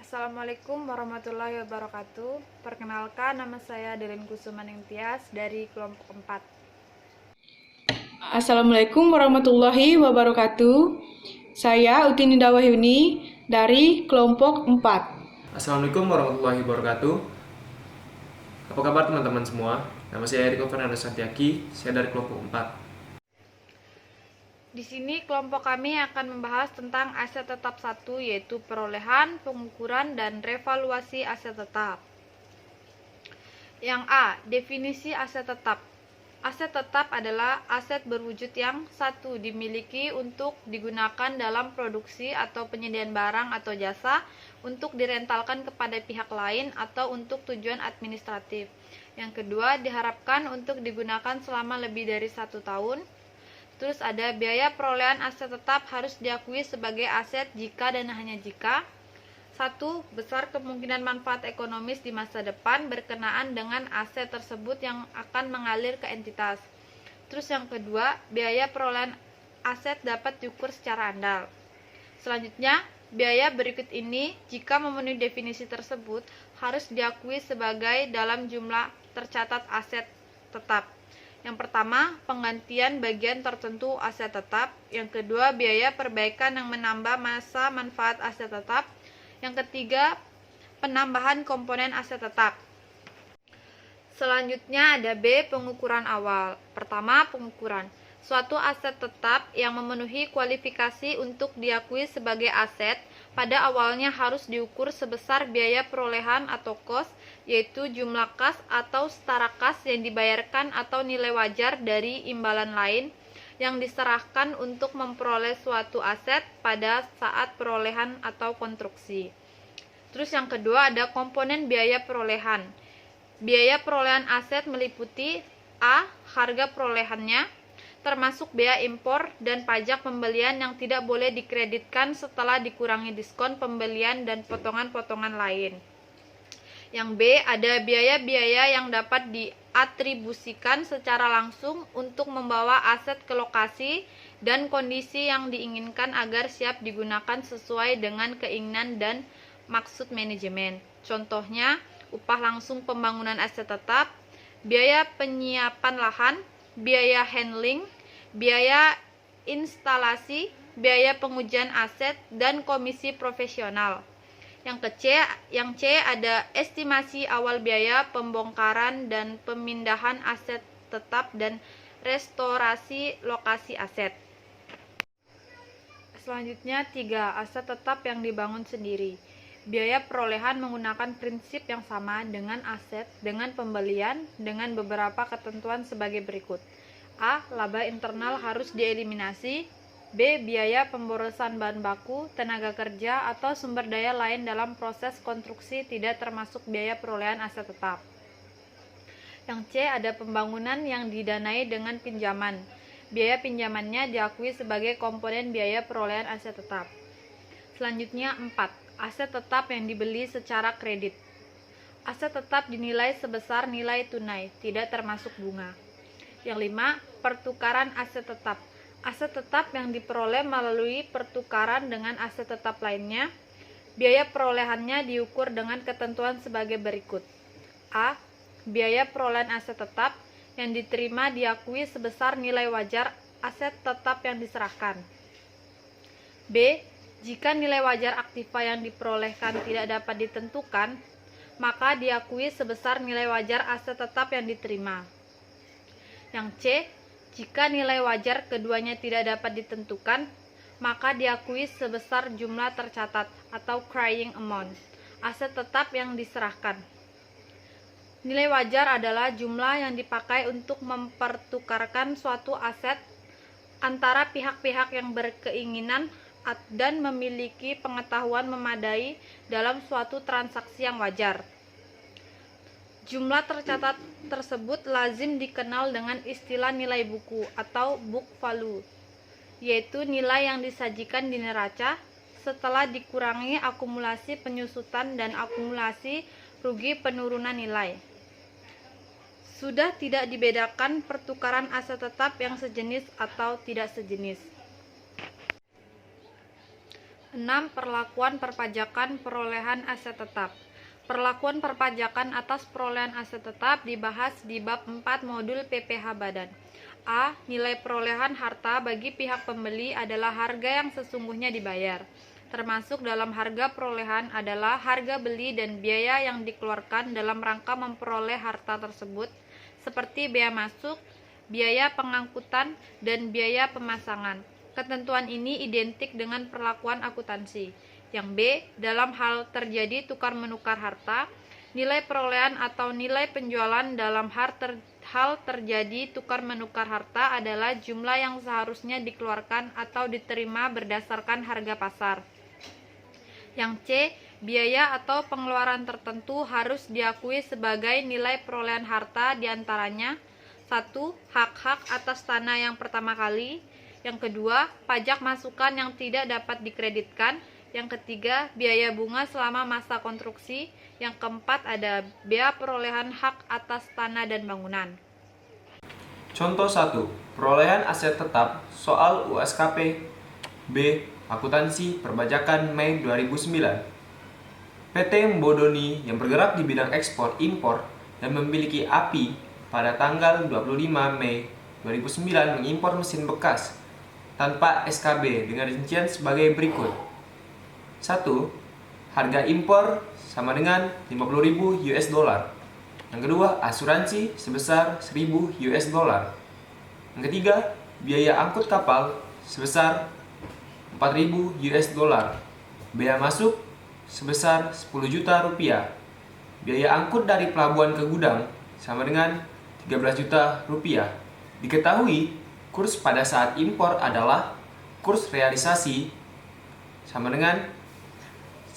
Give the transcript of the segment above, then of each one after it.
Assalamualaikum warahmatullahi wabarakatuh. Perkenalkan, nama saya Delin Kusumaning Tias dari kelompok 4. Assalamualaikum warahmatullahi wabarakatuh. Saya Utininda Wahyuni dari kelompok 4. Assalamualaikum warahmatullahi wabarakatuh. Apa kabar teman-teman semua? Nama saya Eriko Fernando Santiaki, saya dari kelompok 4. Di sini kelompok kami akan membahas tentang aset tetap 1, yaitu perolehan, pengukuran, dan revaluasi aset tetap. Yang A. Definisi aset tetap. Aset tetap adalah aset berwujud yang 1. Dimiliki untuk digunakan dalam produksi atau penyediaan barang atau jasa, untuk direntalkan kepada pihak lain, atau untuk tujuan administratif. Yang kedua, diharapkan untuk digunakan selama lebih dari 1 tahun. Terus ada biaya perolehan aset tetap harus diakui sebagai aset jika dan hanya jika 1. Besar kemungkinan manfaat ekonomis di masa depan berkenaan dengan aset tersebut yang akan mengalir ke entitas. Terus yang kedua, biaya perolehan aset dapat diukur secara andal. Selanjutnya, biaya berikut ini jika memenuhi definisi tersebut harus diakui sebagai dalam jumlah tercatat aset tetap. Yang pertama, penggantian bagian tertentu aset tetap. Yang kedua, biaya perbaikan yang menambah masa manfaat aset tetap. Yang ketiga, penambahan komponen aset tetap. Selanjutnya ada B, pengukuran awal. Pertama, pengukuran. Suatu aset tetap yang memenuhi kualifikasi untuk diakui sebagai aset pada awalnya harus diukur sebesar biaya perolehan atau kos, yaitu jumlah kas atau setara kas yang dibayarkan atau nilai wajar dari imbalan lain yang diserahkan untuk memperoleh suatu aset pada saat perolehan atau konstruksi. Terus yang kedua ada komponen biaya perolehan. Biaya perolehan aset meliputi A. Harga perolehannya, termasuk biaya impor dan pajak pembelian yang tidak boleh dikreditkan setelah dikurangi diskon pembelian dan potongan-potongan lain. Yang B, ada biaya-biaya yang dapat diatribusikan secara langsung untuk membawa aset ke lokasi dan kondisi yang diinginkan agar siap digunakan sesuai dengan keinginan dan maksud manajemen. Contohnya, upah langsung pembangunan aset tetap, biaya penyiapan lahan, biaya handling, biaya instalasi, biaya pengujian aset, dan komisi profesional. Yang C ada estimasi awal biaya pembongkaran dan pemindahan aset tetap dan restorasi lokasi aset. Selanjutnya 3. Aset tetap yang dibangun sendiri. Biaya perolehan menggunakan prinsip yang sama dengan aset dengan pembelian dengan beberapa ketentuan sebagai berikut. A. Laba internal harus dieliminasi. B. Biaya pemborosan bahan baku, tenaga kerja, atau sumber daya lain dalam proses konstruksi tidak termasuk biaya perolehan aset tetap. Yang C. Ada pembangunan yang didanai dengan pinjaman. Biaya pinjamannya diakui sebagai komponen biaya perolehan aset tetap. Selanjutnya 4. Aset tetap yang dibeli secara kredit. Aset tetap dinilai sebesar nilai tunai, tidak termasuk bunga. Yang 5. Pertukaran aset tetap. Aset tetap yang diperoleh melalui pertukaran dengan aset tetap lainnya. Biaya perolehannya diukur dengan ketentuan sebagai berikut. A. Biaya perolehan aset tetap yang diterima diakui sebesar nilai wajar aset tetap yang diserahkan. B. Jika nilai wajar aktiva yang diperolehkan tidak dapat ditentukan, maka diakui sebesar nilai wajar aset tetap yang diterima. Yang C. Jika nilai wajar keduanya tidak dapat ditentukan, maka diakui sebesar jumlah tercatat atau carrying amount aset tetap yang diserahkan. Nilai wajar adalah jumlah yang dipakai untuk mempertukarkan suatu aset antara pihak-pihak yang berkeinginan dan memiliki pengetahuan memadai dalam suatu transaksi yang wajar. Jumlah tercatat tersebut lazim dikenal dengan istilah nilai buku atau book value, yaitu nilai yang disajikan di neraca setelah dikurangi akumulasi penyusutan dan akumulasi rugi penurunan nilai. Sudah tidak dibedakan pertukaran aset tetap yang sejenis atau tidak sejenis. 6. Perlakuan perpajakan perolehan aset tetap. Perlakuan perpajakan atas perolehan aset tetap dibahas di bab 4 modul PPh Badan. A. Nilai perolehan harta bagi pihak pembeli adalah harga yang sesungguhnya dibayar. Termasuk dalam harga perolehan adalah harga beli dan biaya yang dikeluarkan dalam rangka memperoleh harta tersebut, seperti biaya masuk, biaya pengangkutan, dan biaya pemasangan. Ketentuan ini identik dengan perlakuan akuntansi. Yang B, dalam hal terjadi tukar-menukar harta, nilai perolehan atau nilai penjualan dalam hal terjadi tukar-menukar harta adalah jumlah yang seharusnya dikeluarkan atau diterima berdasarkan harga pasar. Yang C, biaya atau pengeluaran tertentu harus diakui sebagai nilai perolehan harta, diantaranya 1. Hak-hak atas tanah yang pertama kali. Yang kedua, pajak masukan yang tidak dapat dikreditkan. Yang ketiga, biaya bunga selama masa konstruksi. Yang keempat, ada biaya perolehan hak atas tanah dan bangunan. Contoh 1. Perolehan aset tetap soal USKP. B. Akuntansi Perpajakan Mei 2009. PT Mbodoni yang bergerak di bidang ekspor impor dan memiliki API pada tanggal 25 Mei 2009 mengimpor mesin bekas tanpa SKB dengan rincian sebagai berikut. 1. Harga impor sama dengan 50.000 US dollar. Yang kedua, asuransi sebesar 1.000 US dollar. Yang ketiga, biaya angkut kapal sebesar 4.000 US dollar. Biaya masuk sebesar 10 juta rupiah. Biaya angkut dari pelabuhan ke gudang sama dengan 13 juta rupiah. Diketahui kurs pada saat impor adalah kurs realisasi sama dengan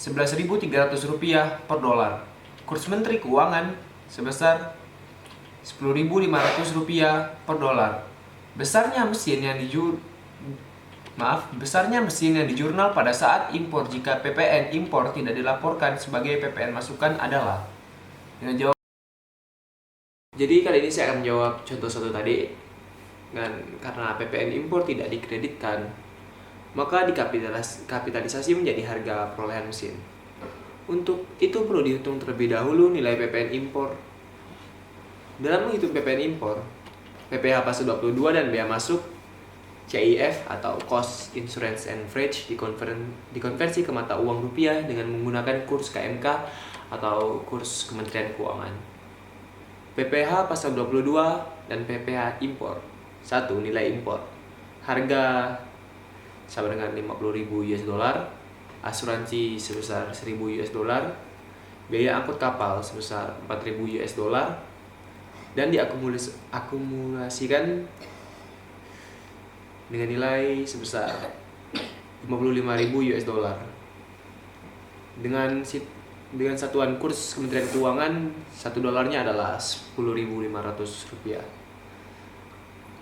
11.300 rupiah per dolar. Kurs Menteri Keuangan sebesar 10.500 rupiah per dolar. Besarnya mesin yang dijurnal pada saat impor jika PPN impor tidak dilaporkan sebagai PPN masukan adalah. Dengan jawab. Jadi kali ini saya akan menjawab contoh satu tadi. Karena PPN impor tidak dikreditkan, maka dikapitalisasi menjadi harga perolehan mesin. Untuk itu perlu dihitung terlebih dahulu nilai PPN impor. Dalam menghitung PPN impor, PPh pasal 22 dan bea masuk CIF atau Cost, Insurance and Freight dikonversi ke mata uang rupiah dengan menggunakan kurs KMK atau kurs Kementerian Keuangan. PPh pasal 22 dan PPh impor. 1. Nilai impor. Harga sama dengan 50.000 US dollar, asuransi sebesar 1.000 US dollar, biaya angkut kapal sebesar 4.000 US dollar, dan diakumulasikan dengan nilai sebesar 55.000 US dollar. Dengan satuan kurs Kementerian Keuangan, 1 dolarnya adalah 10.500 rupiah.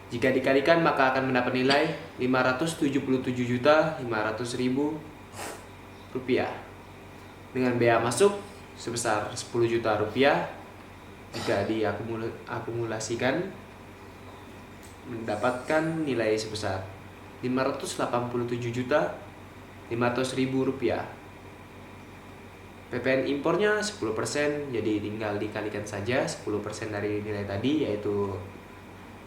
Jika dikalikan maka akan mendapat nilai 577.500.000 rupiah. Dengan bea masuk sebesar 10 juta rupiah, jika diakumulasikan mendapatkan nilai sebesar 587.500.000 rupiah. PPN impornya 10%, jadi tinggal dikalikan saja 10% dari nilai tadi, yaitu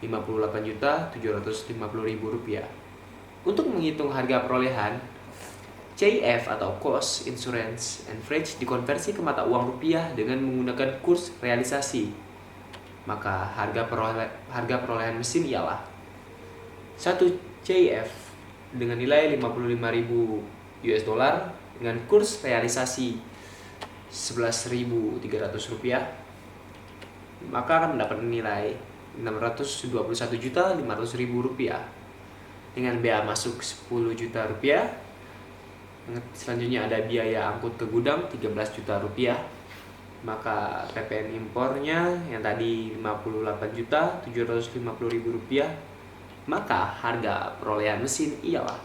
58.750.000 rupiah. Untuk menghitung harga perolehan, CIF atau Cost, Insurance and Freight dikonversi ke mata uang rupiah dengan menggunakan kurs realisasi. Maka harga perolehan mesin ialah 1 CIF dengan nilai 55.000 US dollar dengan kurs realisasi 11.300 rupiah, maka akan mendapat nilai 621.500.000 rupiah. Dengan bea masuk 10 juta rupiah. Selanjutnya ada biaya angkut ke gudang 13 juta rupiah. Maka PPN impornya yang tadi 58.750.000 rupiah. Maka harga perolehan mesin ialah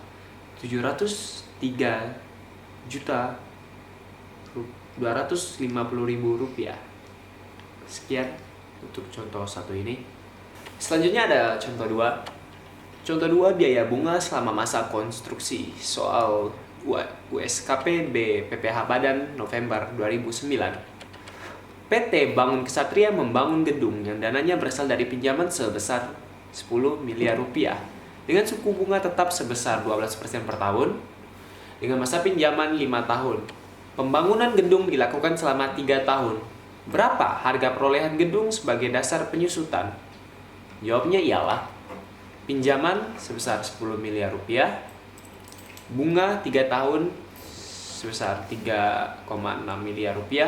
703.250.000 rupiah. Sekian untuk contoh satu ini. Selanjutnya ada contoh 2. Contoh 2, biaya bunga selama masa konstruksi soal USKP BPPH Badan November 2009. PT Bangun Kesatria membangun gedung yang dananya berasal dari pinjaman sebesar 10 miliar rupiah dengan suku bunga tetap sebesar 12% per tahun dengan masa pinjaman 5 tahun. Pembangunan gedung dilakukan selama 3 tahun. Berapa harga perolehan gedung sebagai dasar penyusutan? Jawabnya ialah pinjaman sebesar 10 miliar rupiah, bunga 3 tahun sebesar 3,6 miliar rupiah,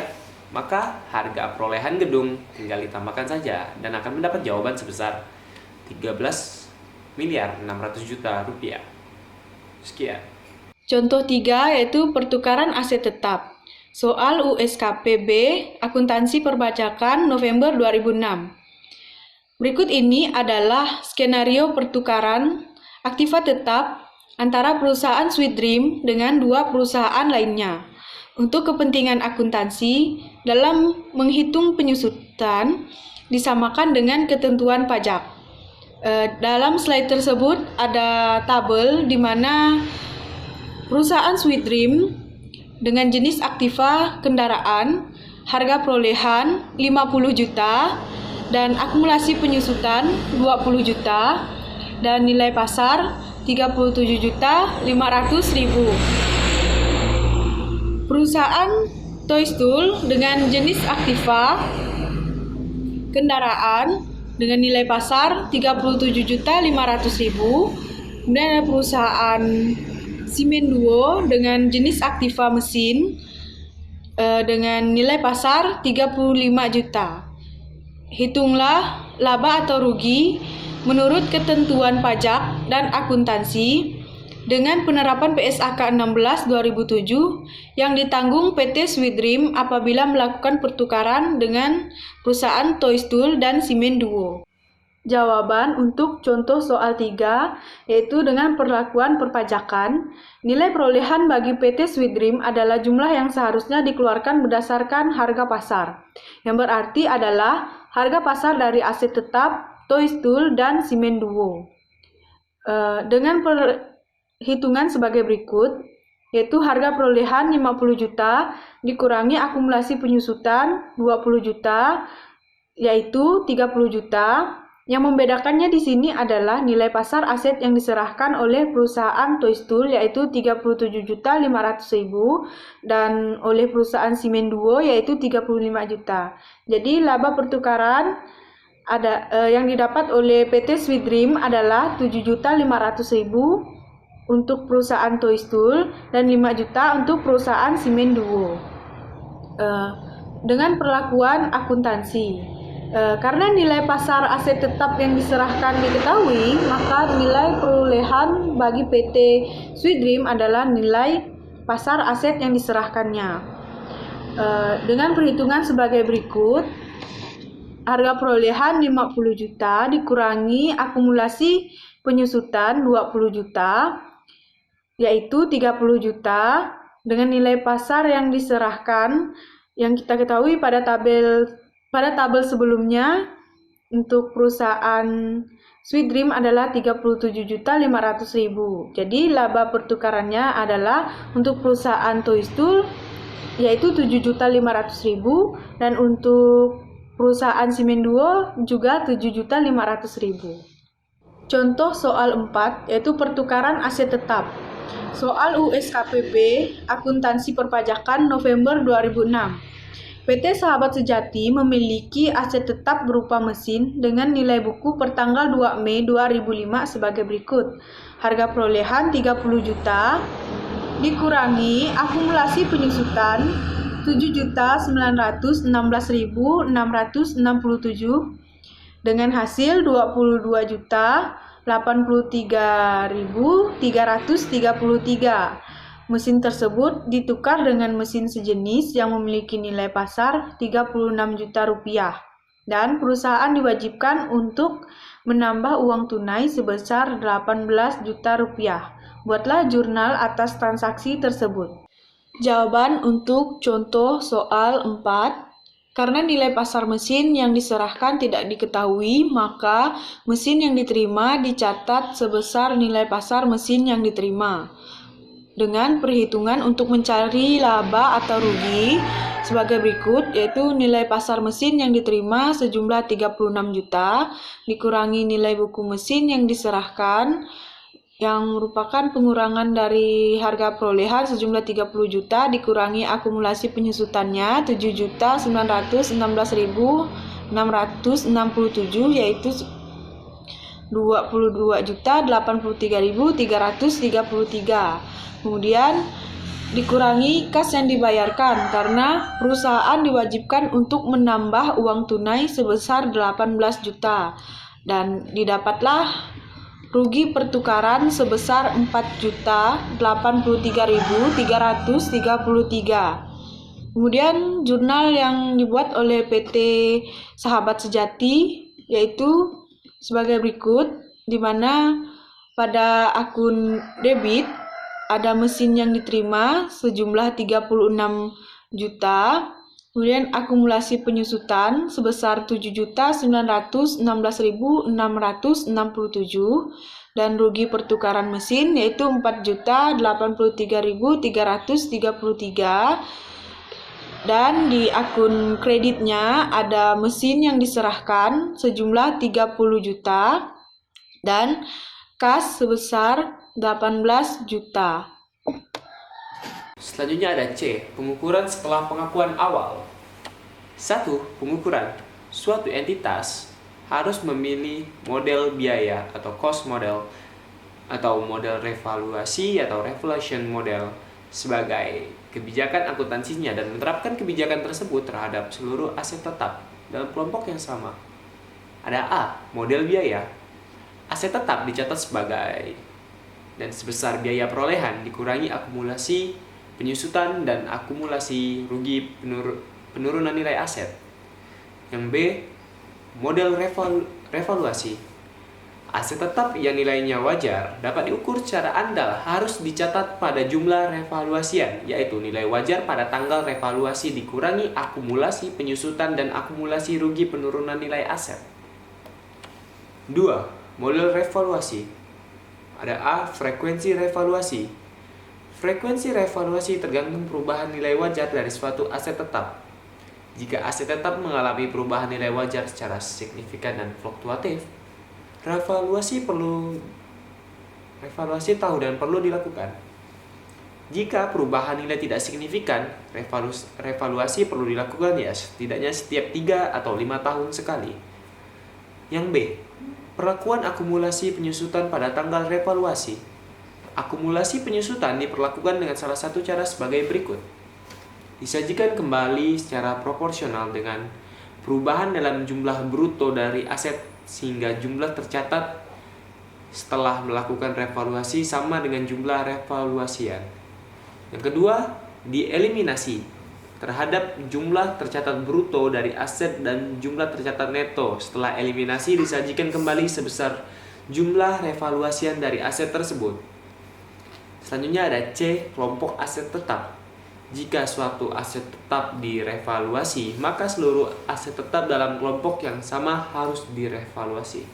maka harga perolehan gedung tinggal ditambahkan saja dan akan mendapat jawaban sebesar 13 miliar 600 juta rupiah. Sekian. Contoh 3 yaitu pertukaran aset tetap. Soal USKPB Akuntansi Perpajakan November 2006. Berikut ini adalah skenario pertukaran aktiva tetap antara perusahaan Sweet Dream dengan 2 perusahaan lainnya. Untuk kepentingan akuntansi, dalam menghitung penyusutan disamakan dengan ketentuan pajak. Dalam slide tersebut ada tabel di mana perusahaan Sweet Dream dengan jenis aktiva kendaraan, harga perolehan 50 juta, dan akumulasi penyusutan 20 juta, dan nilai pasar 37.500.000. Perusahaan Toystool dengan jenis aktiva kendaraan dengan nilai pasar 37.500.000. Kemudian ada perusahaan Simen Duo dengan jenis aktiva mesin dengan nilai pasar 35 juta. Hitunglah laba atau rugi menurut ketentuan pajak dan akuntansi dengan penerapan PSAK 16 2007 yang ditanggung PT Sweet Dream apabila melakukan pertukaran dengan perusahaan Toystool dan Simen Duo. Jawaban untuk contoh soal 3 yaitu dengan perlakuan perpajakan, nilai perolehan bagi PT Sweet Dream adalah jumlah yang seharusnya dikeluarkan berdasarkan harga pasar, yang berarti adalah harga pasar dari aset tetap Toystool dan Simen Duo. Dengan perhitungan sebagai berikut, yaitu harga perolehan 50 juta dikurangi akumulasi penyusutan 20 juta, yaitu 30 juta. Yang membedakannya di sini adalah nilai pasar aset yang diserahkan oleh perusahaan Toystool yaitu 37.500.000 dan oleh perusahaan Simen Duo yaitu 35 juta. Jadi laba pertukaran yang didapat oleh PT Sweet Dream adalah 7.500.000 untuk perusahaan Toystool dan 5 juta untuk perusahaan Simen Duo. Dengan perlakuan akuntansi. Karena nilai pasar aset tetap yang diserahkan diketahui, maka nilai perolehan bagi PT Sweet Dream adalah nilai pasar aset yang diserahkannya. Dengan perhitungan sebagai berikut, harga perolehan 50 juta dikurangi akumulasi penyusutan 20 juta, yaitu 30 juta, dengan nilai pasar yang diserahkan yang kita ketahui pada tabel sebelumnya untuk perusahaan Sweet Dream adalah 37.500.000. Jadi laba pertukarannya adalah untuk perusahaan Toystool yaitu 7.500.000 dan untuk perusahaan Simen Duo juga 7.500.000. Contoh soal 4 yaitu pertukaran aset tetap. Soal USKPB Akuntansi Perpajakan November 2006. PT Sahabat Sejati memiliki aset tetap berupa mesin dengan nilai buku pertanggal 2 Mei 2005 sebagai berikut. Harga perolehan 30 juta dikurangi akumulasi penyusutan 7.916.667 dengan hasil 22.083.333. Mesin tersebut ditukar dengan mesin sejenis yang memiliki nilai pasar 36 juta rupiah dan perusahaan diwajibkan untuk menambah uang tunai sebesar 18 juta rupiah. Buatlah jurnal atas transaksi tersebut. Jawaban untuk contoh soal 4. Karena nilai pasar mesin yang diserahkan tidak diketahui, maka mesin yang diterima dicatat sebesar nilai pasar mesin yang diterima. dengan perhitungan untuk mencari laba atau rugi sebagai berikut, yaitu nilai pasar mesin yang diterima sejumlah 36 juta dikurangi nilai buku mesin yang diserahkan yang merupakan pengurangan dari harga perolehan sejumlah 30 juta dikurangi akumulasi penyusutannya 7.916.667 yaitu 22.083.333. Kemudian dikurangi kas yang dibayarkan karena perusahaan diwajibkan untuk menambah uang tunai sebesar 18 juta dan didapatlah rugi pertukaran sebesar 4.083.333. Kemudian jurnal yang dibuat oleh PT Sahabat Sejati yaitu sebagai berikut, di mana pada akun debit ada mesin yang diterima sejumlah 36 juta, kemudian akumulasi penyusutan sebesar 7.916.667 dan rugi pertukaran mesin yaitu 4.083.333. Dan di akun kreditnya ada mesin yang diserahkan sejumlah 30 juta dan kas sebesar 18 juta. Selanjutnya ada C, pengukuran setelah pengakuan awal. 1. Pengukuran. Suatu entitas harus memilih model biaya atau cost model atau model revaluasi atau revaluation model sebagai kebijakan akuntansinya dan menerapkan kebijakan tersebut terhadap seluruh aset tetap dalam kelompok yang sama. Ada A, model biaya. Aset tetap dicatat sebagai dan sebesar biaya perolehan dikurangi akumulasi penyusutan dan akumulasi rugi penurunan nilai aset. Yang B, model revaluasi. Aset tetap yang nilainya wajar dapat diukur secara andal harus dicatat pada jumlah revaluasian, yaitu nilai wajar pada tanggal revaluasi dikurangi akumulasi penyusutan dan akumulasi rugi penurunan nilai aset. 2. Model revaluasi. Ada A, frekuensi revaluasi. Frekuensi revaluasi tergantung perubahan nilai wajar dari suatu aset tetap. Jika aset tetap mengalami perubahan nilai wajar secara signifikan dan fluktuatif, revaluasi tahu dan perlu dilakukan. Jika perubahan nilai tidak signifikan, revaluasi perlu dilakukan ya setidaknya setiap 3 atau 5 tahun sekali. Yang B, perlakuan akumulasi penyusutan pada tanggal revaluasi. Akumulasi penyusutan diperlakukan dengan salah satu cara sebagai berikut. Disajikan kembali secara proporsional dengan perubahan dalam jumlah bruto dari aset sehingga jumlah tercatat setelah melakukan revaluasi sama dengan jumlah revaluasian. Yang kedua, dieliminasi terhadap jumlah tercatat bruto dari aset dan jumlah tercatat neto. Setelah eliminasi disajikan kembali sebesar jumlah revaluasian dari aset tersebut. Selanjutnya ada C, kelompok aset tetap. Jika suatu aset tetap direvaluasi, maka seluruh aset tetap dalam kelompok yang sama harus direvaluasi.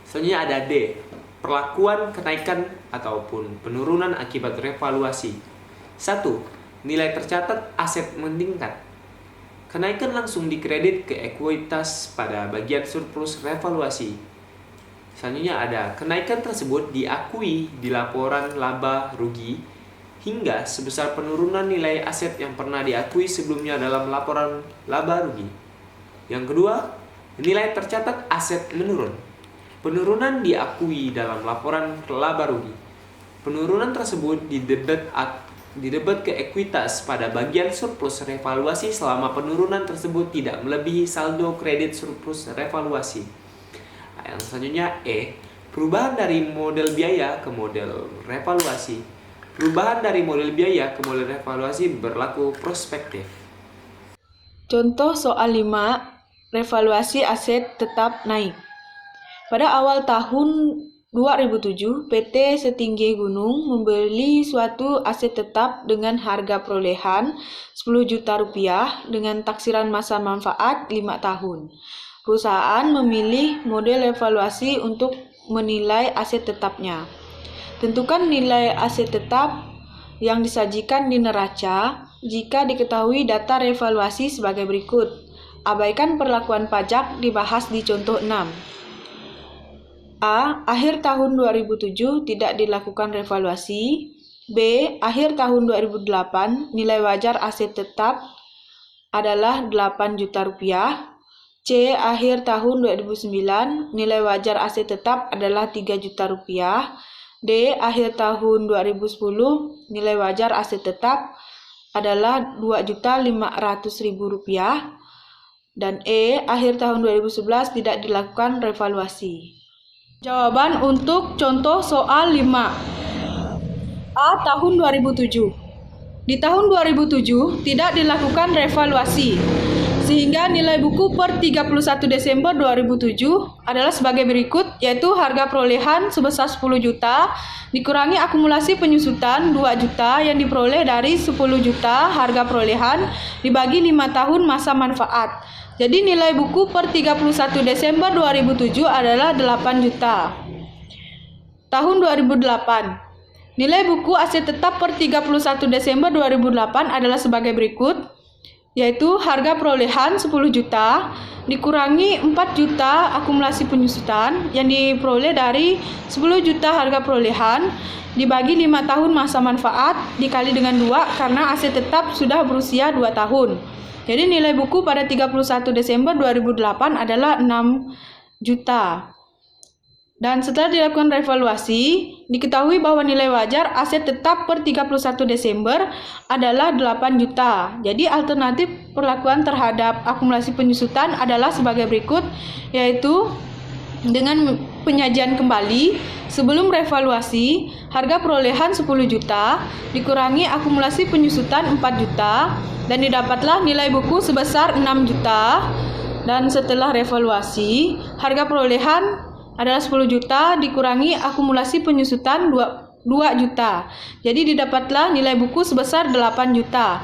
Selanjutnya ada D, perlakuan kenaikan ataupun penurunan akibat revaluasi. 1. Nilai tercatat aset meningkat. Kenaikan langsung dikredit ke ekuitas pada bagian surplus revaluasi. Selanjutnya ada kenaikan tersebut diakui di laporan laba rugi hingga sebesar penurunan nilai aset yang pernah diakui sebelumnya dalam laporan laba rugi. Yang kedua, nilai tercatat aset menurun. Penurunan diakui dalam laporan laba rugi. Penurunan tersebut didebet ke ekuitas pada bagian surplus revaluasi selama penurunan tersebut tidak melebihi saldo kredit surplus revaluasi. Yang selanjutnya E, perubahan dari model biaya ke model revaluasi. Perubahan dari model biaya ke model revaluasi berlaku prospektif. Contoh soal 5, revaluasi aset tetap naik. Pada awal tahun 2007, PT Setinggi Gunung membeli suatu aset tetap dengan harga perolehan 10 juta rupiah dengan taksiran masa manfaat 5 tahun. Perusahaan memilih model evaluasi untuk menilai aset tetapnya. Tentukan nilai aset tetap yang disajikan di neraca jika diketahui data revaluasi sebagai berikut. Abaikan perlakuan pajak dibahas di contoh 6. A. Akhir tahun 2007 tidak dilakukan revaluasi. B. Akhir tahun 2008 nilai wajar aset tetap adalah 8 juta rupiah. C. Akhir tahun 2009 nilai wajar aset tetap adalah 3 juta rupiah. D. Akhir tahun 2010 nilai wajar aset tetap adalah 2.500.000 rupiah. Dan E. Akhir tahun 2011 tidak dilakukan revaluasi. Jawaban untuk contoh soal 5. A. Tahun 2007. Di tahun 2007 tidak dilakukan revaluasi, sehingga nilai buku per 31 Desember 2007 adalah sebagai berikut, yaitu harga perolehan sebesar 10 juta dikurangi akumulasi penyusutan 2 juta yang diperoleh dari 10 juta harga perolehan dibagi 5 tahun masa manfaat. Jadi nilai buku per 31 Desember 2007 adalah 8 juta. Tahun 2008. Nilai buku aset tetap per 31 Desember 2008 adalah sebagai berikut, yaitu harga perolehan 10 juta dikurangi 4 juta akumulasi penyusutan yang diperoleh dari 10 juta harga perolehan dibagi 5 tahun masa manfaat dikali dengan 2 karena aset tetap sudah berusia 2 tahun. Jadi nilai buku pada 31 Desember 2008 adalah 6 juta. Dan setelah dilakukan revaluasi, diketahui bahwa nilai wajar aset tetap per 31 Desember adalah 8 juta. Jadi alternatif perlakuan terhadap akumulasi penyusutan adalah sebagai berikut, yaitu dengan penyajian kembali sebelum revaluasi, harga perolehan 10 juta dikurangi akumulasi penyusutan 4 juta dan didapatlah nilai buku sebesar 6 juta. Dan setelah revaluasi, harga perolehan adalah 10 juta dikurangi akumulasi penyusutan 2 juta. Jadi didapatlah nilai buku sebesar 8 juta.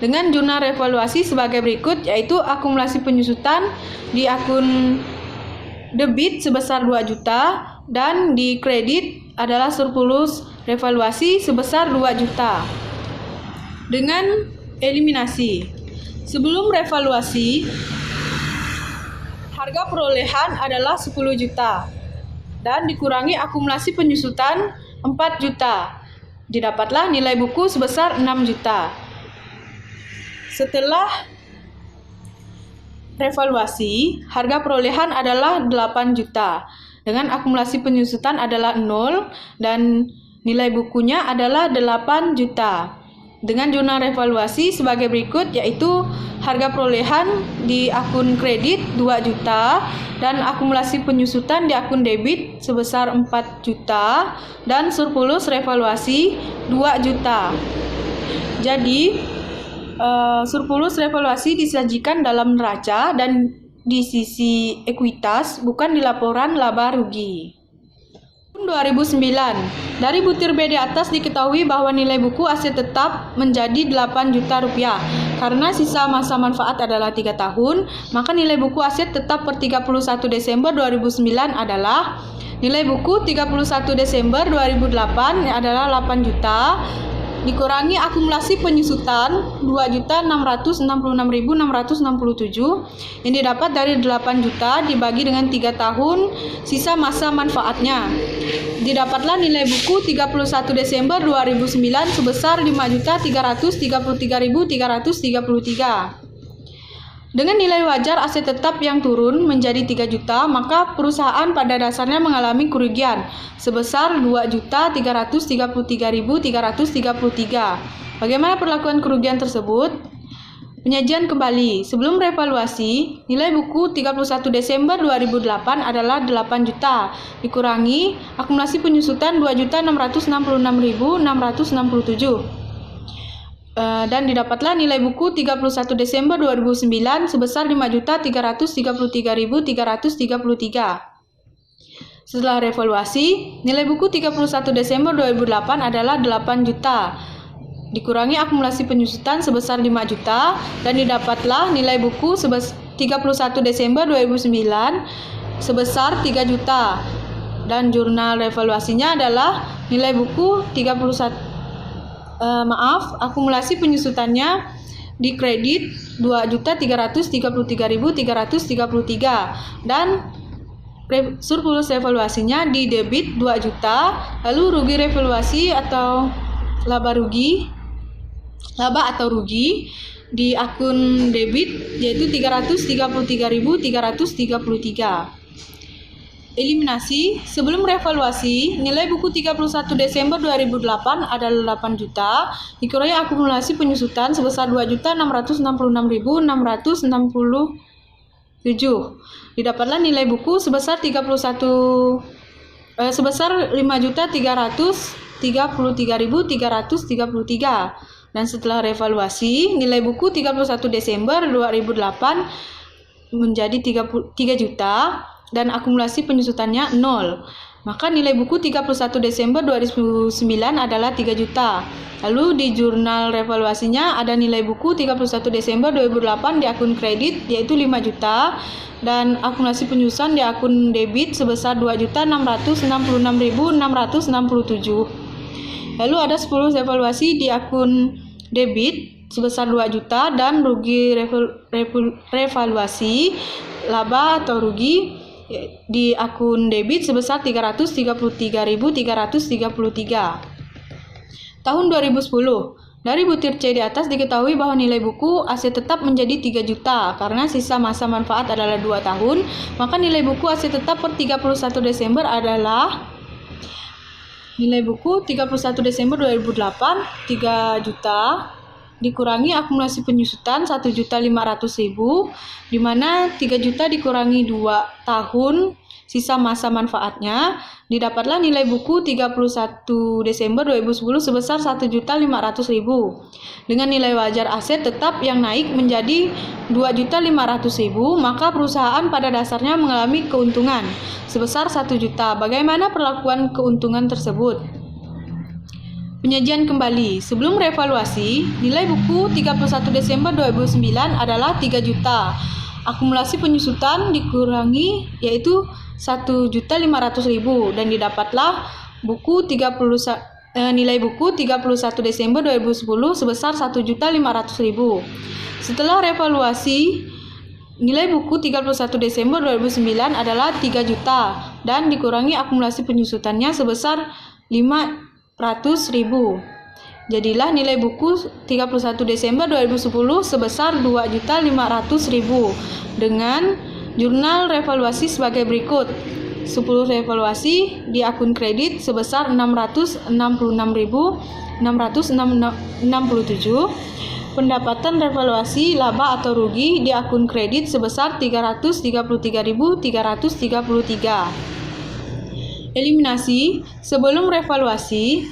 Dengan jurnal revaluasi sebagai berikut, yaitu akumulasi penyusutan di akun debit sebesar 2 juta dan di kredit adalah surplus revaluasi sebesar 2 juta. Dengan eliminasi. Sebelum revaluasi, harga perolehan adalah 10 juta dan dikurangi akumulasi penyusutan 4 juta. Didapatlah nilai buku sebesar 6 juta. Setelah revaluasi, harga perolehan adalah 8 juta dengan akumulasi penyusutan adalah 0 dan nilai bukunya adalah 8 juta. Dengan jurnal revaluasi sebagai berikut, yaitu harga perolehan di akun kredit 2 juta dan akumulasi penyusutan di akun debit sebesar 4 juta dan surplus revaluasi 2 juta. Jadi surplus revaluasi disajikan dalam neraca dan di sisi ekuitas, bukan di laporan laba rugi. 2009. Dari butir B di atas diketahui bahwa nilai buku aset tetap menjadi 8 juta rupiah. Karena sisa masa manfaat adalah 3 tahun, maka nilai buku aset tetap per 31 Desember 2009 adalah nilai buku 31 Desember 2008 adalah 8 juta dikurangi akumulasi penyusutan 2.666.667 yang didapat dari 8 juta dibagi dengan 3 tahun sisa masa manfaatnya. Didapatlah nilai buku 31 Desember 2009 sebesar 5.333.333. Dengan nilai wajar aset tetap yang turun menjadi 3 juta, maka perusahaan pada dasarnya mengalami kerugian sebesar 2.333.333. Bagaimana perlakuan kerugian tersebut? Penyajian kembali. Sebelum revaluasi, nilai buku 31 Desember 2008 adalah 8 juta dikurangi akumulasi penyusutan 2.666.667. Dan didapatlah nilai buku 31 Desember 2009 sebesar 5.333.333. Setelah revaluasi, nilai buku 31 Desember 2008 adalah 8 juta dikurangi akumulasi penyusutan sebesar 5 juta dan didapatlah nilai buku 31 Desember 2009 sebesar 3 juta. Dan jurnal revaluasinya adalah nilai buku 31 akumulasi penyusutannya di kredit 2.333.333 dan surplus revaluasinya di debit 2 juta, lalu rugi revaluasi atau laba atau rugi di akun debit yaitu 333.333. Eliminasi, sebelum revaluasi, nilai buku 31 Desember 2008 adalah 8 juta, dikurangi akumulasi penyusutan sebesar 2.666.667. Didapatlah nilai buku sebesar 5.333.333. Dan setelah revaluasi, nilai buku 31 Desember 2008 menjadi 3 juta dan akumulasi penyusutannya 0. Maka nilai buku 31 Desember 2009 adalah 3 juta. Lalu di jurnal revaluasinya ada nilai buku 31 Desember 2008 di akun kredit yaitu 5 juta dan akumulasi penyusutan di akun debit sebesar 2.666.667. Lalu ada 10 revaluasi di akun debit sebesar 2 juta dan rugi revaluasi laba atau rugi di akun debit sebesar 333.333. Tahun 2010, dari butir C di atas diketahui bahwa nilai buku aset tetap menjadi 3 juta karena sisa masa manfaat adalah 2 tahun, maka nilai buku aset tetap per 31 Desember adalah nilai buku 31 Desember 2008 3 juta dikurangi akumulasi penyusutan 1.500.000, di mana 3 juta dikurangi 2 tahun sisa masa manfaatnya, didapatlah nilai buku 31 Desember 2010 sebesar 1.500.000. Dengan nilai wajar aset tetap yang naik menjadi 2.500.000, maka perusahaan pada dasarnya mengalami keuntungan sebesar 1 juta. Bagaimana perlakuan keuntungan tersebut? Penyajian kembali. Sebelum revaluasi, nilai buku 31 Desember 2009 adalah 3 juta. Akumulasi penyusutan dikurangi yaitu 1.500.000 dan didapatlah buku nilai buku 31 Desember 2010 sebesar 1.500.000. Setelah revaluasi, nilai buku 31 Desember 2009 adalah 3 juta dan dikurangi akumulasi penyusutannya sebesar 500.000. Jadilah nilai buku 31 Desember 2010 sebesar 2.500.000 dengan jurnal revaluasi sebagai berikut. 10 revaluasi di akun kredit sebesar 666.667. Pendapatan revaluasi laba atau rugi di akun kredit sebesar 333.333. Eliminasi, sebelum revaluasi,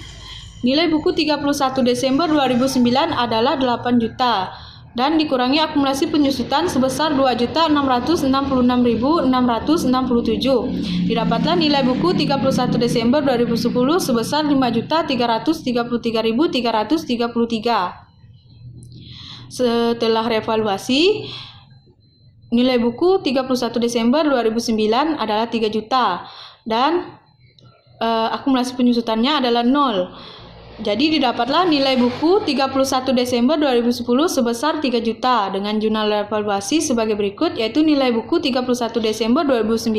nilai buku 31 Desember 2009 adalah 8 juta dan dikurangi akumulasi penyusutan sebesar 2.666.667. Didapatlah nilai buku 31 Desember 2010 sebesar 5.333.333. Setelah revaluasi, nilai buku 31 Desember 2009 adalah 3 juta dan akumulasi penyusutannya adalah 0. Jadi didapatlah nilai buku 31 Desember 2010 sebesar 3 juta dengan jurnal revaluasi sebagai berikut, yaitu nilai buku 31 Desember 2009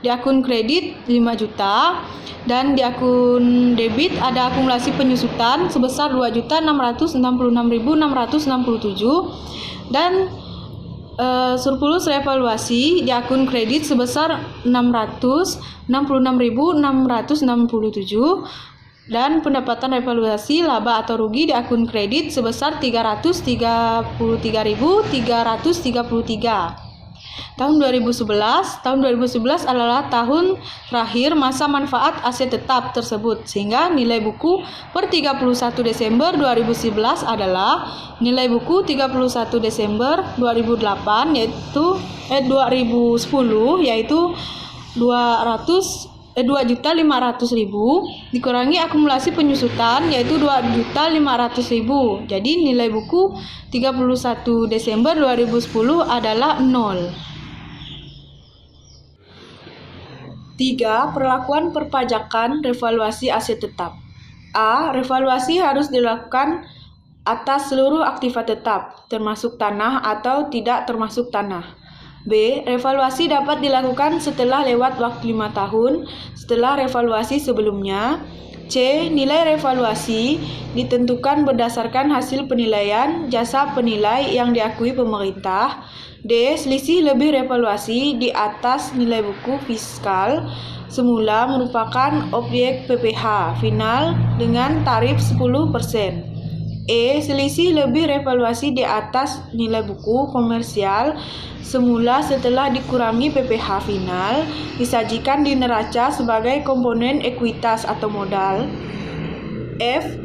di akun kredit 5 juta dan di akun debit ada akumulasi penyusutan sebesar 2.666.667 dan surplus revaluasi di akun kredit sebesar 666.667 dan pendapatan revaluasi laba atau rugi di akun kredit sebesar 333.333. Tahun 2011 adalah tahun terakhir masa manfaat aset tetap tersebut, sehingga nilai buku per 31 Desember 2011 adalah nilai buku 31 Desember 2010 yaitu 2.500.000 dikurangi akumulasi penyusutan yaitu 2.500.000. Jadi nilai buku 31 Desember 2010 adalah 0. 3. Perlakuan perpajakan revaluasi aset tetap. A. Revaluasi harus dilakukan atas seluruh aktiva tetap, termasuk tanah atau tidak termasuk tanah. B. Revaluasi dapat dilakukan setelah lewat waktu 5 tahun setelah revaluasi sebelumnya. C. Nilai revaluasi ditentukan berdasarkan hasil penilaian jasa penilai yang diakui pemerintah. D. Selisih lebih revaluasi di atas nilai buku fiskal semula merupakan objek PPh final dengan tarif 10%. E. Selisih lebih revaluasi di atas nilai buku komersial semula setelah dikurangi PPh final disajikan di neraca sebagai komponen ekuitas atau modal. F.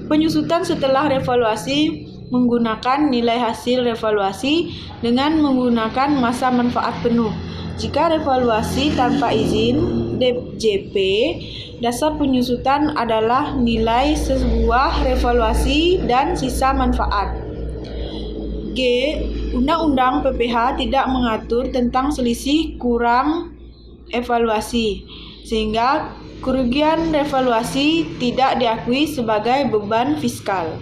Penyusutan setelah revaluasi menggunakan nilai hasil revaluasi dengan menggunakan masa manfaat penuh. Jika revaluasi tanpa izin DJP, dasar penyusutan adalah nilai sebuah revaluasi dan sisa manfaat. G. Undang-Undang PPh tidak mengatur tentang selisih kurang evaluasi, sehingga kerugian revaluasi tidak diakui sebagai beban fiskal.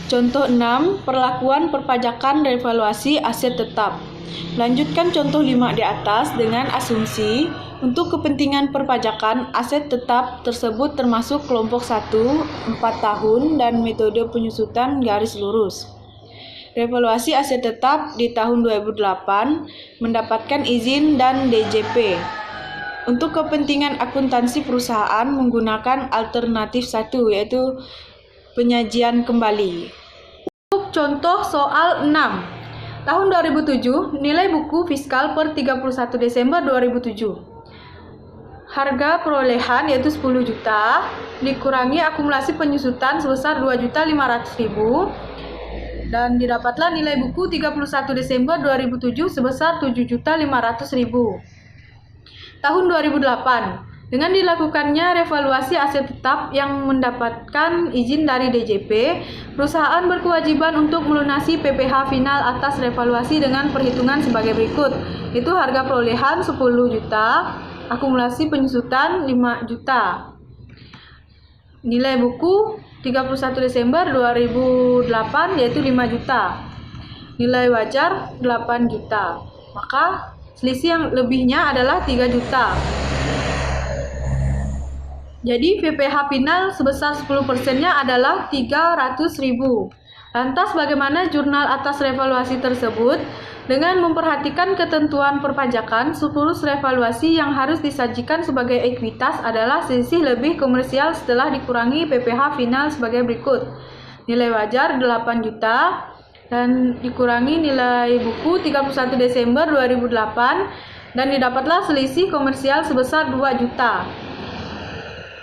Contoh 6. Perlakuan perpajakan revaluasi aset tetap. Lanjutkan contoh 5 di atas dengan asumsi untuk kepentingan perpajakan aset tetap tersebut termasuk kelompok 1, 4 tahun dan metode penyusutan garis lurus. Revaluasi aset tetap di tahun 2008 mendapatkan izin dan DJP. Untuk kepentingan akuntansi perusahaan menggunakan alternatif 1 yaitu penyajian kembali. Untuk contoh soal 6. Tahun 2007, nilai buku fiskal per 31 Desember 2007. Harga perolehan yaitu 10 juta, dikurangi akumulasi penyusutan sebesar 2.500.000 dan didapatlah nilai buku 31 Desember 2007 sebesar 7.500.000. Tahun 2008, dengan dilakukannya revaluasi aset tetap yang mendapatkan izin dari DJP, perusahaan berkewajiban untuk melunasi PPh final atas revaluasi dengan perhitungan sebagai berikut, yaitu harga perolehan 10 juta, akumulasi penyusutan 5 juta. Nilai buku 31 Desember 2008 yaitu 5 juta. Nilai wajar 8 juta. Maka selisih yang lebihnya adalah 3 juta. Jadi PPh final sebesar 10%-nya adalah 300.000. Lantas bagaimana jurnal atas revaluasi tersebut? Dengan memperhatikan ketentuan perpajakan, surplus revaluasi yang harus disajikan sebagai ekuitas adalah selisih lebih komersial setelah dikurangi PPh final sebagai berikut. Nilai wajar 8 juta dan dikurangi nilai buku 31 Desember 2008 dan didapatlah selisih komersial sebesar 2 juta.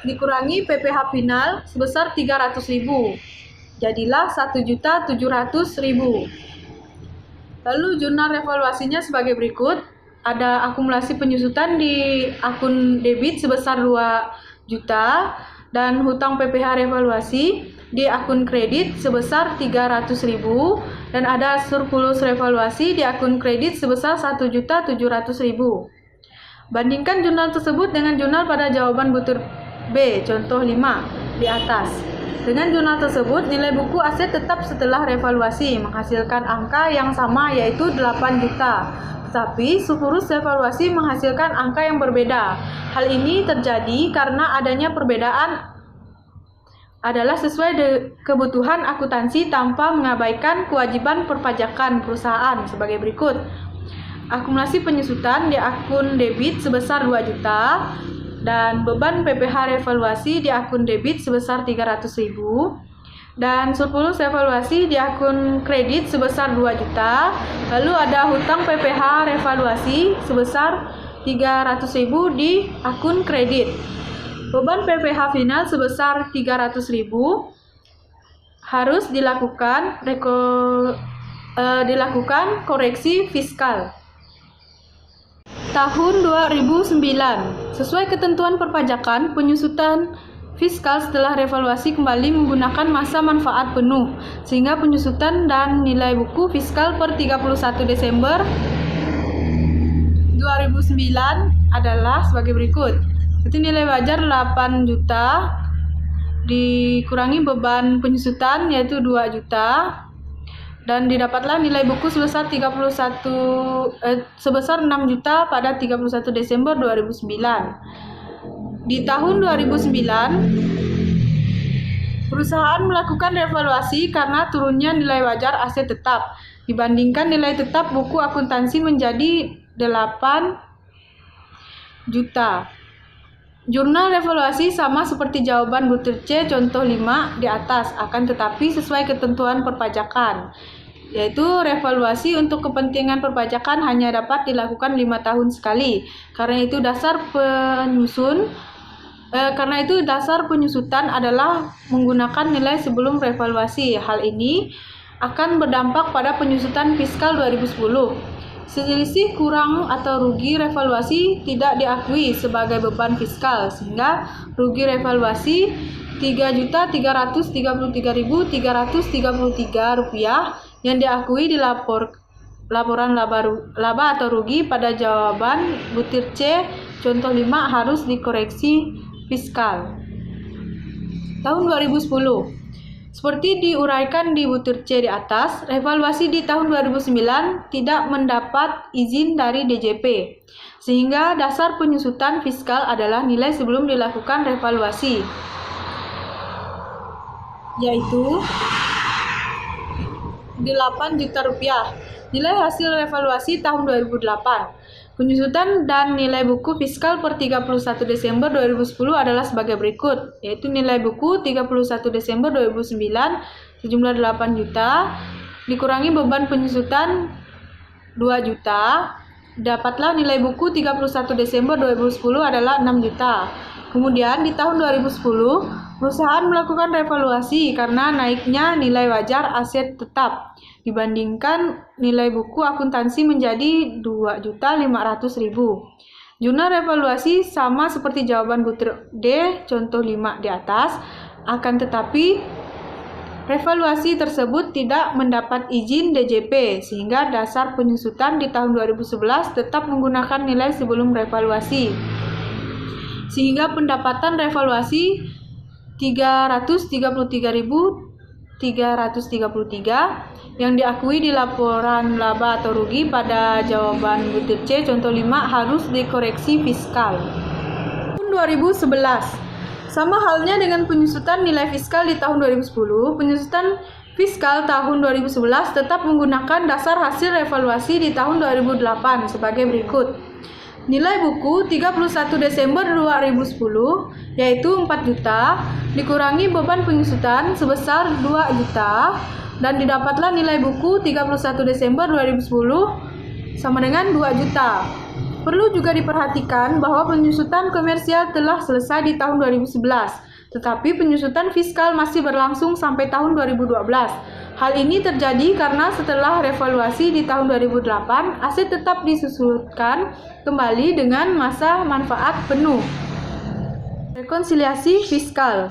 Dikurangi PPh final sebesar 300.000. Jadilah 1.700.000. Lalu jurnal revaluasinya sebagai berikut. Ada akumulasi penyusutan di akun debit sebesar 2 juta dan hutang PPh revaluasi di akun kredit sebesar 300.000 dan ada surplus revaluasi di akun kredit sebesar 1.700.000. Bandingkan jurnal tersebut dengan jurnal pada jawaban butir B, contoh 5 di atas. Dengan jurnal tersebut, nilai buku aset tetap setelah revaluasi menghasilkan angka yang sama yaitu 8 juta. Tetapi surplus revaluasi menghasilkan angka yang berbeda. Hal ini terjadi karena adanya perbedaan adalah sesuai kebutuhan akuntansi tanpa mengabaikan kewajiban perpajakan perusahaan sebagai berikut. Akumulasi penyusutan di akun debit sebesar 2 juta dan beban PPh revaluasi di akun debit sebesar 300.000 dan surplus revaluasi di akun kredit sebesar 2 juta. Lalu ada hutang PPh revaluasi sebesar 300.000 di akun kredit. Beban PPh final sebesar 300.000 harus dilakukan koreksi fiskal. Tahun 2009, sesuai ketentuan perpajakan, penyusutan fiskal setelah revaluasi kembali menggunakan masa manfaat penuh, sehingga penyusutan dan nilai buku fiskal per 31 Desember 2009 adalah sebagai berikut. Itu nilai wajar 8 juta dikurangi beban penyusutan yaitu 2 juta dan didapatlah nilai buku sebesar 6 juta pada 31 Desember 2009. Di tahun 2009 perusahaan melakukan revaluasi karena turunnya nilai wajar aset tetap dibandingkan nilai tetap buku akuntansi menjadi 8 juta. Jurnal revaluasi sama seperti jawaban butir C contoh 5 di atas, akan tetapi sesuai ketentuan perpajakan, yaitu revaluasi untuk kepentingan perpajakan hanya dapat dilakukan 5 tahun sekali. Karena itu dasar penyusutan adalah menggunakan nilai sebelum revaluasi. Hal ini akan berdampak pada penyusutan fiskal 2010. Selisih kurang atau rugi revaluasi tidak diakui sebagai beban fiskal, sehingga rugi revaluasi Rp3.033.333 yang diakui di laporan laba atau rugi pada jawaban butir C contoh 5 harus dikoreksi fiskal. Tahun 2010. Seperti diuraikan di butir C di atas, revaluasi di tahun 2009 tidak mendapat izin dari DJP, sehingga dasar penyusutan fiskal adalah nilai sebelum dilakukan revaluasi, yaitu Rp8 juta. Nilai hasil revaluasi tahun 2008. Penyusutan dan nilai buku fiskal per 31 Desember 2010 adalah sebagai berikut, yaitu nilai buku 31 Desember 2009 sejumlah 8 juta, dikurangi beban penyusutan 2 juta, dapatlah nilai buku 31 Desember 2010 adalah 6 juta. Kemudian di tahun 2010, perusahaan melakukan revaluasi karena naiknya nilai wajar aset tetap dibandingkan nilai buku akuntansi menjadi Rp2.500.000. Jurnal revaluasi sama seperti jawaban butir D contoh 5 di atas, akan tetapi revaluasi tersebut tidak mendapat izin DJP, sehingga dasar penyusutan di tahun 2011 tetap menggunakan nilai sebelum revaluasi, sehingga pendapatan revaluasi Rp333.333 yang diakui di laporan laba atau rugi pada jawaban butir C contoh 5 harus dikoreksi fiskal. Tahun 2011. Sama halnya dengan penyusutan nilai fiskal di tahun 2010, penyusutan fiskal tahun 2011 tetap menggunakan dasar hasil revaluasi di tahun 2008 sebagai berikut. Nilai buku 31 Desember 2010 yaitu 4 juta dikurangi beban penyusutan sebesar 2 juta dan didapatlah nilai buku 31 Desember 2010 sama dengan 2 juta. Perlu juga diperhatikan bahwa penyusutan komersial telah selesai di tahun 2011, tetapi penyusutan fiskal masih berlangsung sampai tahun 2012. Hal ini terjadi karena setelah revaluasi di tahun 2008, aset tetap disusutkan kembali dengan masa manfaat penuh. Rekonsiliasi fiskal.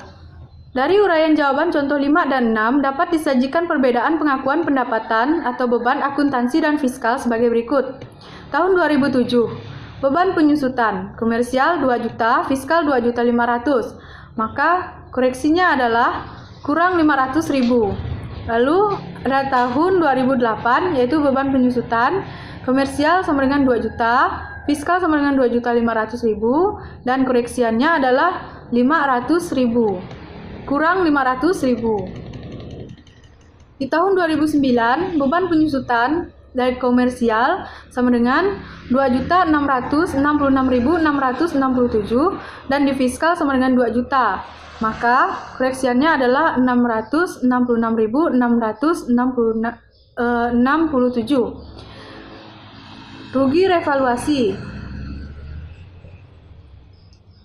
Dari uraian jawaban contoh 5 dan 6 dapat disajikan perbedaan pengakuan pendapatan atau beban akuntansi dan fiskal sebagai berikut. Tahun 2007, beban penyusutan komersial 2 juta, fiskal 2.500.000. Maka koreksinya adalah kurang 500.000. Lalu pada tahun 2008 yaitu beban penyusutan komersial sama dengan 2 juta, fiskal sama dengan 2.500.000 dan koreksiannya adalah 500.000. Kurang 500.000. Di tahun 2009, beban penyusutan dari komersial sama dengan 2.666.667 dan di fiskal sama dengan 2 juta. Maka koreksiannya adalah 666.667. Rugi revaluasi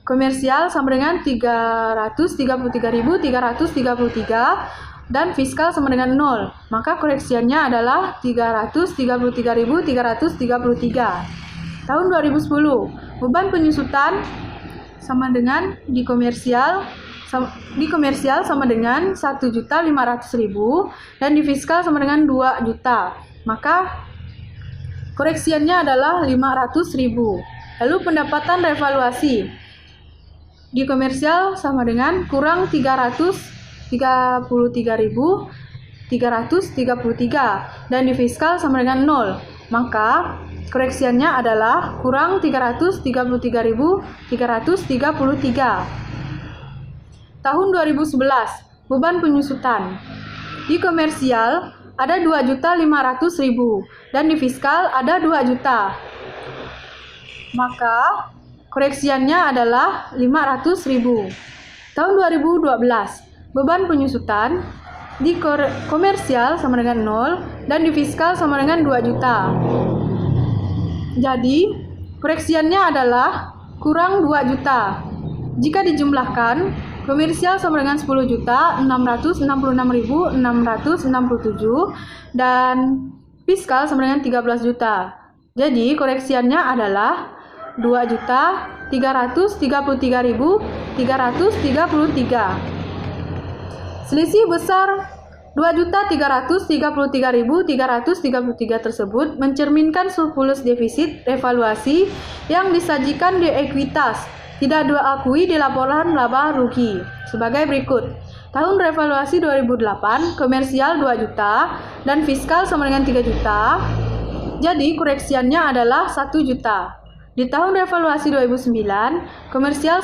komersial sama dengan 333.333 dan fiskal sama dengan 0. Maka koreksiannya adalah 333.333. Tahun 2010, beban penyusutan sama dengan di komersial sama dengan 1.500.000 dan di fiskal sama dengan 2 juta. Maka koreksiannya adalah 500.000. Lalu pendapatan revaluasi di komersial sama dengan kurang 333.333 dan di fiskal sama dengan 0. Maka koreksiannya adalah kurang 333.333. Tahun 2011, beban penyusutan. Di komersial ada 2.500.000 dan di fiskal ada 2 juta. Maka koreksiannya adalah 500.000. Tahun 2012, beban penyusutan di komersial sama dengan 0 dan di fiskal sama dengan 2 juta. Jadi, koreksiannya adalah kurang 2 juta. Jika dijumlahkan, komersial sama dengan 10.666.667 dan fiskal sama dengan 13 juta. Jadi, koreksiannya adalah 2.333.333. Selisih besar 2.333.333 tersebut mencerminkan surplus defisit revaluasi yang disajikan di ekuitas, tidak diakui di laporan laba rugi sebagai berikut. Tahun revaluasi 2008, komersial 2 juta dan fiskal sama dengan 3 juta. Jadi koreksiannya adalah 1 juta. Di tahun revaluasi 2009, komersial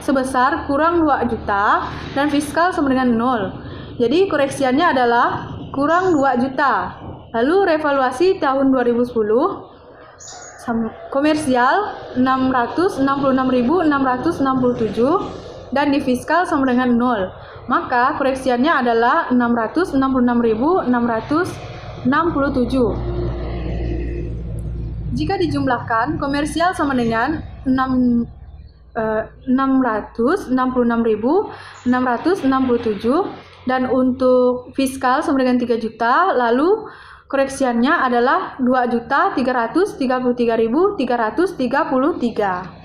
sebesar kurang 2 juta dan fiskal sama dengan 0. Jadi koreksiannya adalah kurang 2 juta. Lalu revaluasi tahun 2010, komersial 666.667 dan di fiskal sama dengan 0. Maka koreksiannya adalah 666.667. Jika dijumlahkan, komersial sama dengan 666.667 dan untuk fiskal sama dengan 3 juta. Lalu koreksiannya adalah 2.333.333.